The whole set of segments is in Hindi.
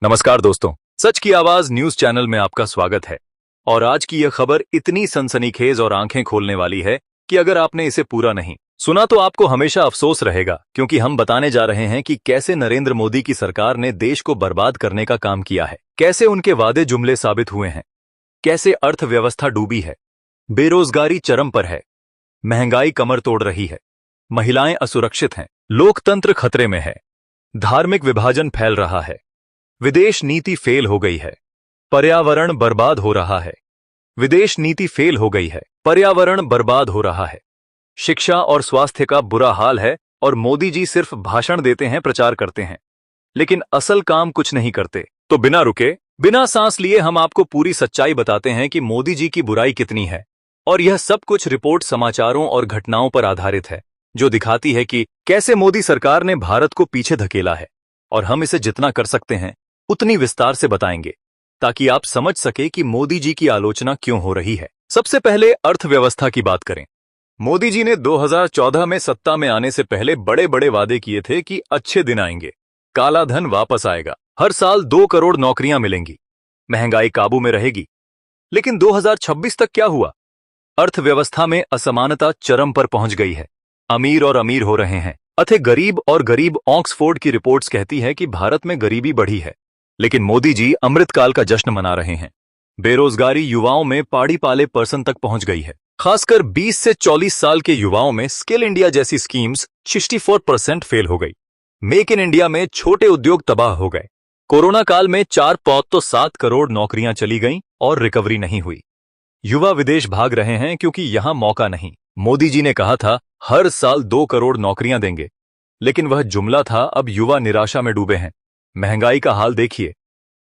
नमस्कार दोस्तों, सच की आवाज न्यूज चैनल में आपका स्वागत है। और आज की यह खबर इतनी सनसनीखेज और आंखें खोलने वाली है कि अगर आपने इसे पूरा नहीं सुना तो आपको हमेशा अफसोस रहेगा, क्योंकि हम बताने जा रहे हैं कि कैसे नरेंद्र मोदी की सरकार ने देश को बर्बाद करने का काम किया है, कैसे उनके वादे जुमले साबित हुए हैं, कैसे अर्थव्यवस्था डूबी है, बेरोजगारी चरम पर है, महंगाई कमर तोड़ रही है, महिलाएं असुरक्षित हैं, लोकतंत्र खतरे में है, धार्मिक विभाजन फैल रहा है, विदेश नीति फेल हो गई है, पर्यावरण बर्बाद हो रहा है, विदेश नीति फेल हो गई है, पर्यावरण बर्बाद हो रहा है, शिक्षा और स्वास्थ्य का बुरा हाल है और मोदी जी सिर्फ भाषण देते हैं, प्रचार करते हैं, लेकिन असल काम कुछ नहीं करते। तो बिना रुके, बिना सांस लिए हम आपको पूरी सच्चाई बताते हैं कि मोदी जी की बुराई कितनी है। और यह सब कुछ रिपोर्ट समाचारों और घटनाओं पर आधारित है, जो दिखाती है कि कैसे मोदी सरकार ने भारत को पीछे धकेला है। और हम इसे जितना कर सकते हैं उतनी विस्तार से बताएंगे, ताकि आप समझ सके कि मोदी जी की आलोचना क्यों हो रही है। सबसे पहले अर्थव्यवस्था की बात करें। मोदी जी ने 2014 में सत्ता में आने से पहले बड़े बड़े वादे किए थे कि अच्छे दिन आएंगे, काला धन वापस आएगा, हर साल 2 करोड़ नौकरियां मिलेंगी, महंगाई काबू में रहेगी। लेकिन 2026 तक क्या हुआ? अर्थव्यवस्था में असमानता चरम पर पहुंच गई है, अमीर और अमीर हो रहे हैं, अथे गरीब और गरीब। ऑक्सफोर्ड की रिपोर्ट्स कहती है कि भारत में गरीबी बढ़ी है, लेकिन मोदी जी अमृतकाल का जश्न मना रहे हैं। बेरोजगारी युवाओं में पाड़ी पाले % तक पहुंच गई है। खासकर 20 से 40 साल के युवाओं में स्किल इंडिया जैसी स्कीम्स 64% फेल हो गई। मेक इन इंडिया में छोटे उद्योग तबाह हो गए। कोरोना काल में 4.7 करोड़ नौकरियां चली गईं और रिकवरी नहीं हुई। युवा विदेश भाग रहे हैं क्योंकि यहां मौका नहीं। मोदी जी ने कहा था हर साल 2 करोड़ नौकरियां देंगे, लेकिन वह जुमला था। अब युवा निराशा में डूबे हैं। महंगाई का हाल देखिए,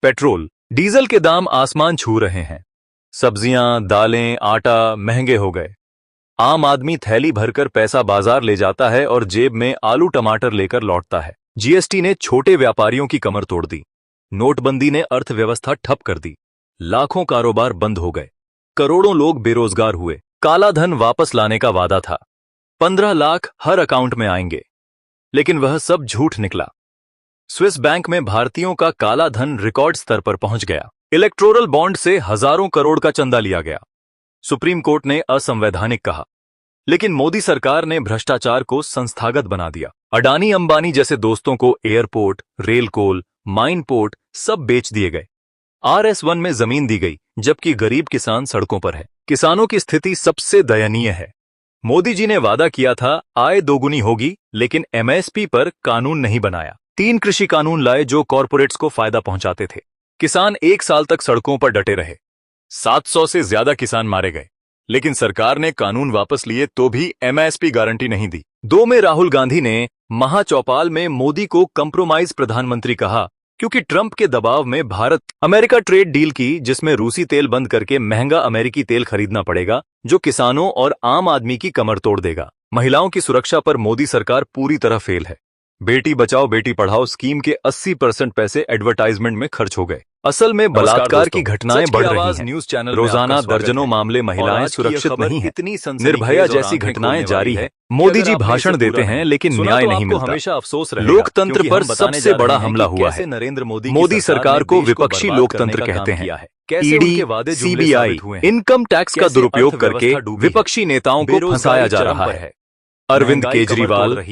पेट्रोल डीजल के दाम आसमान छू रहे हैं, सब्जियां दालें आटा महंगे हो गए। आम आदमी थैली भरकर पैसा बाजार ले जाता है और जेब में आलू टमाटर लेकर लौटता है। जीएसटी ने छोटे व्यापारियों की कमर तोड़ दी। नोटबंदी ने अर्थव्यवस्था ठप कर दी। लाखों कारोबार बंद हो गए, करोड़ों लोग बेरोजगार हुए। काला धन वापस लाने का वादा था, 15 लाख हर अकाउंट में आएंगे, लेकिन वह सब झूठ निकला। स्विस बैंक में भारतीयों का काला धन रिकॉर्ड स्तर पर पहुंच गया। इलेक्टोरल बॉन्ड से हजारों करोड़ का चंदा लिया गया। सुप्रीम कोर्ट ने असंवैधानिक कहा, लेकिन मोदी सरकार ने भ्रष्टाचार को संस्थागत बना दिया। अडानी अंबानी जैसे दोस्तों को एयरपोर्ट, रेल कोल, माइन पोर्ट सब बेच दिए गए। RS1 में जमीन दी गई, जबकि गरीब किसान सड़कों पर है। किसानों की स्थिति सबसे दयनीय है। मोदी जी ने वादा किया था आय दोगुनी होगी, लेकिन MSP पर कानून नहीं बनाया। 3 कृषि कानून लाए जो कॉरपोरेट्स को फायदा पहुंचाते थे। किसान 1 साल तक सड़कों पर डटे रहे। 700 से ज्यादा किसान मारे गए, लेकिन सरकार ने कानून वापस लिए तो भी MSP गारंटी नहीं दी। 2 में राहुल गांधी ने महाचौपाल में मोदी को कंप्रोमाइज प्रधानमंत्री कहा, क्योंकि ट्रंप के दबाव में भारत अमेरिका ट्रेड डील की, जिसमें रूसी तेल बंद करके महंगा अमेरिकी तेल खरीदना पड़ेगा, जो किसानों और आम आदमी की कमर तोड़ देगा। महिलाओं की सुरक्षा पर मोदी सरकार पूरी तरह फेल है। बेटी बचाओ बेटी पढ़ाओ स्कीम के 80% पैसे एडवर्टाइजमेंट में खर्च हो गए। असल में बलात्कार की घटनाएं बढ़ रही हैं। न्यूज चैनल रोजाना दर्जनों मामले महिलाएं सुरक्षित नहीं हैं। निर्भया जैसी घटनाएं जारी है। मोदी जी भाषण देते हैं लेकिन न्याय नहीं मिलता। हमेशा अफसोस रहेगा। लोकतंत्र पर सबसे बड़ा हमला हुआ है। नरेंद्र मोदी सरकार को विपक्षी लोकतंत्र कहते हैं। ईडी, CBI, इनकम टैक्स का दुरुपयोग करके विपक्षी नेताओं को फंसाया जा रहा है। अरविंद केजरीवाल,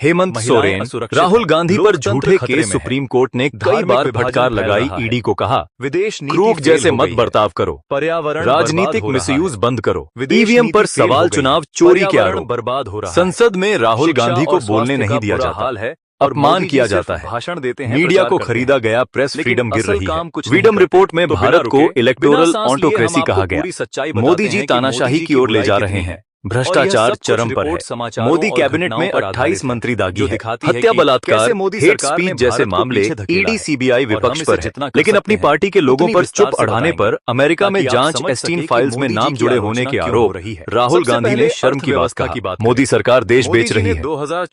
हेमंत सोरेन, राहुल गांधी पर झूठे केस। सुप्रीम कोर्ट ने कई बार फटकार लगाई। ईडी को कहा विदेश क्रूक जैसे मत बर्ताव करो, पर्यावरण राजनीतिक मिसयूज बंद करो। EVM पर सवाल, चुनाव चोरी के आरोप, बर्बाद हो रहा है। संसद में राहुल गांधी को बोलने नहीं दिया जाता है, अपमान किया जाता है। भाषण देते हैं, मीडिया को खरीदा गया, प्रेस फ्रीडम गिर रही है। फ्रीडम रिपोर्ट में भारत को इलेक्टोरल ऑटोक्रेसी कहा गया। मोदी जी तानाशाही की ओर ले जा रहे हैं। भ्रष्टाचार चरम पर है। मोदी कैबिनेट में 28 मंत्री दागी हैं। हत्या, बलात्कार, हेट स्पीच जैसे मामले ईडी CBI विपक्ष पर है, लेकिन अपनी पार्टी के लोगों पर चुप अढ़ाने पर अमेरिका में जांच एस्टीन फाइल्स में नाम जुड़े होने के आरोप राहुल गांधी ने शर्म की बात कहा। मोदी सरकार देश बेच रही है,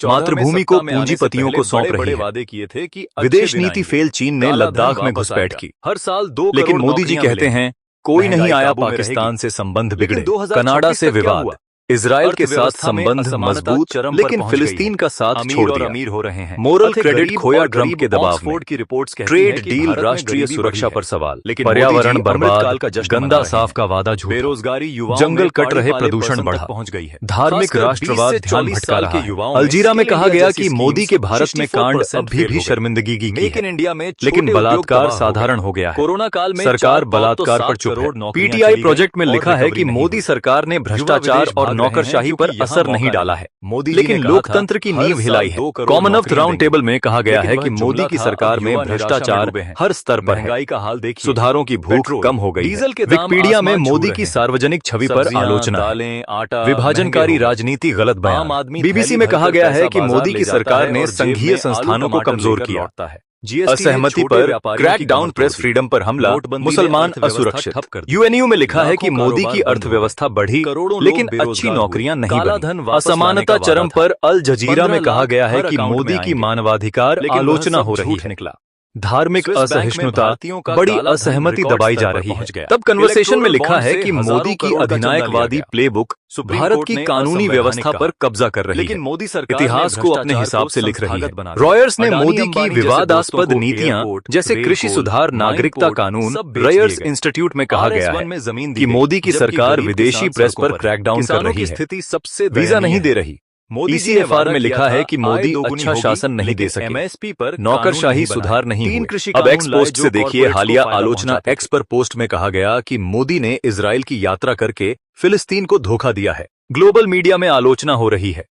मातृभूमि को पूंजीपतियों को सौंप रही है। वादे किए थे कि विदेश नीति फेल। चीन ने लद्दाख में घुसपैठ की, हर साल 2 लेकिन मोदी जी कहते हैं कोई नहीं आया, पाकिस्तान से संबंध बिगड़े, कनाडा से विवाद, इजराइल के साथ संबंध मजबूत, लेकिन फिलिस्तीन का साथ छोड़ दिया। अमीर हो रहे हैं। मोरल क्रेडिट खोया ट्रंप के दबाव में। की रिपोर्ट्स कहती ट्रेड हैं कि डील, भारत में राष्ट्रीय गरीबी सुरक्षा बढ़ी पर है। सवाल, लेकिन पर्यावरण मोदी जी बर्बाद, अमृतकाल का जश्न गंदा मना रहे साफ हैं। का वादा झूठा, बेरोजगारी युवाओं जंगल में कट रहे, 40 प्रदूषण तक बढ़ा, पहुंच गई है। धार्मिक खासकर 20 राष्ट्रवाद से ध्यान 40 भटका साल रहा के है। युवाओं में अलजीरा में स्किल कहा इंडिया गया जैसी कि स्कीम्स मोदी के भारत में कांड 64% अभी फेल भी हो गए। शर्मिंदगी की मेक इन है, इंडिया में लेकिन छोटे उद्योग बलात्कार तबाह हो साधारण गए। हो गया है। कोरोना काल में सरकार 4 बलात्कार तो पर 7 चुप करोड़ है। नौकरियां पीटीआई चली प्रोजेक्ट में गईं लिखा और है कि रिकवरी नहीं मोदी हुई। सरकार ने भ्रष्टाचार विदेश और भाग रहे हैं नौकरशाही क्योंकि पर यहाँ असर मौका नहीं डाला नहीं। है, मोदी जी ने लेकिन कहा लोकतंत्र की था, नींव हर हिलाई साल है। 2 करोड़ कॉमनवेल्थ नौकरियां राउंड देंगे। टेबल में कहा गया लेकिन है वह कि मोदी जुमला की था, सरकार अब में युवा निराशा में भ्रष्टाचार डूबे हैं। हर स्तर पर है। महंगाई का हाल देखिए, सुधारों की भूख पेट्रोल, कम हो गई है। डीजल के दाम विकिपीडिया में आसमान छू मोदी रहे की हैं। सार्वजनिक छवि पर सब्जियां, आलोचना है। दालें, आटा विभाजनकारी महंगे हो गए। राजनीति गलत आम बयान। आदमी बीबीसी थैली में कहा भरकर गया है पैसा कि बाजार मोदी ले की जाता सरकार है ने और जेब संघीय में संस्थानों आलू को टमाटर कमजोर लेकर किया। लौटता है। जीएसटी ने असहमति छोटे पर व्यापारियों की क्रैकडाउन, कमर प्रेस तोड़ दी। फ्रीडम पर हमला, नोटबंदी ने मुसलमान अर्थव्यवस्था असुरक्षित। ठप कर दी। यूएनयू में लिखा है लाखों कि मोदी कारोबार की बंद हो अर्थव्यवस्था बढ़ी, करोड़ों लोग लेकिन अच्छी बेरोजगार नौकरियां हुए। नहीं काला बनी। धन वापस लाने असमानता का चरम वादा था। पर अल जजीरा में 15 कहा लाख गया है हर कि अकाउंट मोदी में की आएंगे। मानवाधिकार लेकिन वह आलोचना सब हो रही झूठ है। निकला। धार्मिक स्विस बैंक में असहिष्णुता, भारतीयों का बड़ी काला धन असहमति रिकॉर्ड दबाई स्तर जा पर रही है। पहुंच गया। तब कन्वर्सेशन में इलेक्टोरल लिखा बॉन्ड है से कि हजारों मोदी की करोड़ का चंदा लिया अधिनायकवादी गया। प्लेबुक सुप्रीम भारत कोर्ट की ने कानूनी असंवैधानिक व्यवस्था कहा। पर कब्जा कर रही लेकिन है, मोदी सरकार इतिहास ने को अपने भ्रष्टाचार हिसाब को से लिख रही है। संस्थागत बना दिया। रॉयर्स ने अडानी, मोदी की अंबानी जैसे विवादास्पद दोस्तों को नीतियां, एयरपोर्ट, जैसे रेल कृषि पोर्ट, सुधार, माइन नागरिकता पोर्ट कानून, सब बेच रॉयर्स दिए गए। इंस्टीट्यूट में कहा गया RS1 है में जमीन दी कि गई, मोदी की जबकि सरकार गरीब विदेशी किसान प्रेस सड़कों पर पर है। क्रैकडाउन कर किसानों रही की है, स्थिति सबसे वीजा दयनीय नहीं है। दे रही। मोदी जी ने ईसीएफआर वादा में किया लिखा था, है कि आय मोदी दोगुनी अच्छा होगी, शासन नहीं दे लेकिन सके। MSP पर नौकरशाही कानून नहीं सुधार बनाए। नहीं 3 हुए। कृषि अब कानून एक्स लाए पोस्ट जो से देखिए कॉर्पोरेट्स को हालिया फायदा आलोचना। पहुंचाते एक्स पर पोस्ट में कहा गया कि मोदी ने इजराइल की यात्रा करके फिलिस्तीन को धोखा दिया है। ग्लोबल मीडिया में आलोचना हो रही है।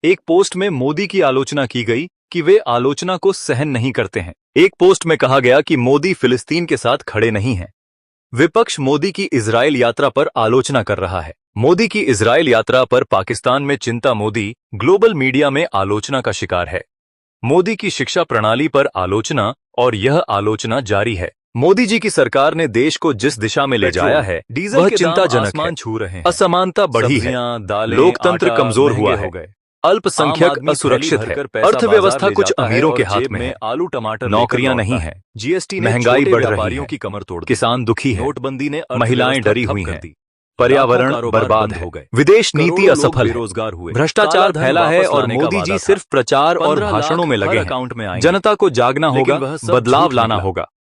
एक पोस्ट में मोदी की आलोचना की गई कि वे आलोचना को सहन नहीं करते हैं। एक पोस्ट में कहा गया कि मोदी फिलिस्तीन के साथ खड़े नहीं हैं। विपक्ष मोदी की इजराइल यात्रा पर आलोचना कर रहा है। मोदी की इजराइल यात्रा पर पाकिस्तान में चिंता। मोदी ग्लोबल मीडिया में आलोचना का शिकार है। मोदी की शिक्षा प्रणाली पर आलोचना, और यह आलोचना जारी है। मोदी जी की सरकार ने देश को जिस दिशा में ले जाया है, डीजल वह के दाम चिंताजनक आसमान है। छू रहे हैं। असमानता बढ़ी है, सब्जियां, दालें, लोकतंत्र आटा कमजोर हुआ महंगे है, हो गए। अल्पसंख्यक आम आदमी असुरक्षित थैली है, भरकर पैसा अर्थव्यवस्था बाजार ले कुछ जाता है अमीरों और के हाथ जेब में है, आलू टमाटर नौकरियां लेकर नहीं लौटता हैं, जीएसटी ने महंगाई छोटे बढ़ रही व्यापारियों है, की कमर तोड़ दी। किसान दुखी है, नोटबंदी ने महिलाएं अर्थव्यवस्था डरी ठप हुई कर हैं, दी। पर्यावरण लाखों कारोबार बर्बाद बंद है, हो गए। विदेश नीति करोड़ों लोग असफल है, बेरोजगार हुए। भ्रष्टाचार काला धन फैला है वापस और लाने का मोदी वादा जी था। सिर्फ प्रचार और 15 भाषणों लाख में लगे हर हैं। अकाउंट में आएंगे। जनता को जागना लेकिन होगा, वह सब बदलाव झूठ लाना निकला। होगा।